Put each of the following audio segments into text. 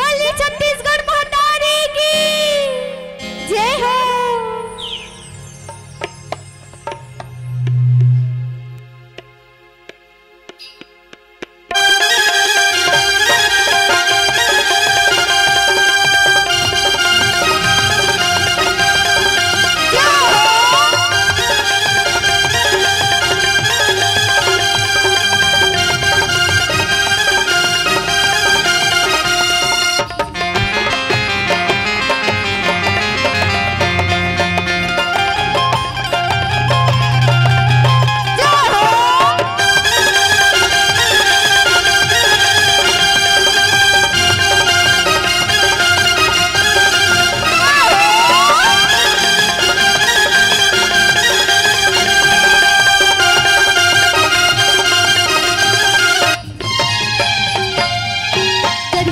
बोली छत्तीसगढ़ महातारी की जय हो।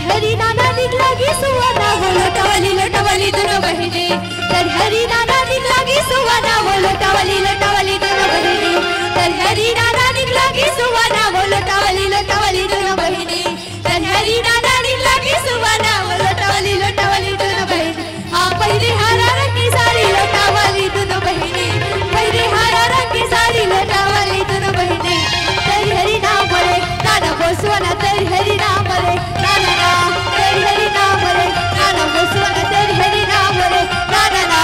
हरी नाना निकलागी सुवाना वो लोटावली लोटावली दोनों बहिनी। हरी नाना निकलागी सुवाना वो लोटावली लोटावली दोनों बहिनी। हरी नाना निकलागी सुवाना वो लोटावली लोटावली दोनों बहिनी। हाँ पहले हरा रंग की साड़ी लोटावली दोनों बहिनी। पहले हरा रंग की साड़ी लोटावली दोनों बहिनी। तेरी हरी नाम बोले नाना वो सुवाना तेरी हरी नाम बोले नाना ना तेरी हरी नाम बोले नाना वो सुवाना तेरी हरी नाम बोले नाना ना।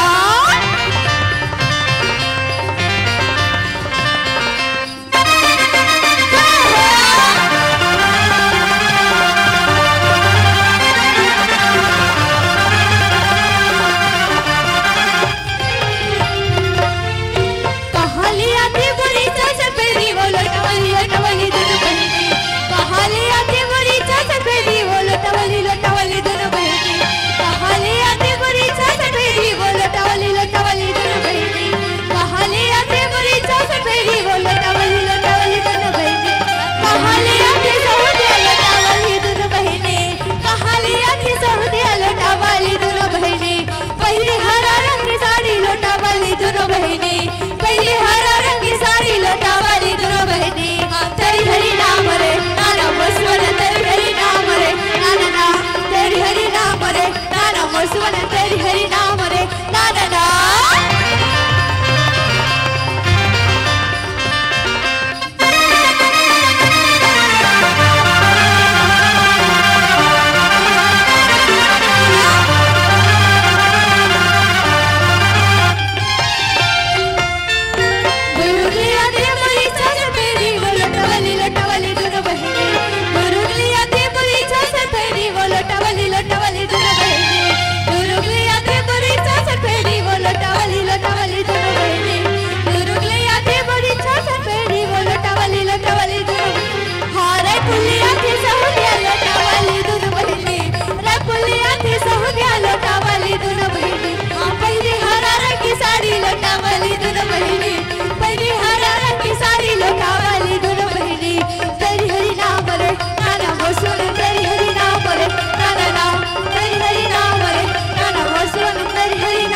तेरी हरी नाम रे नाना ना।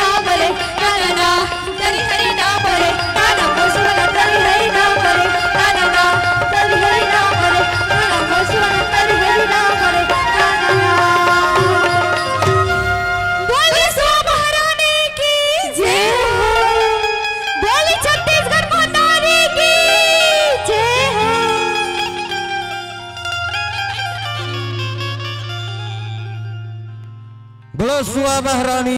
बोलो सुआ महारानी।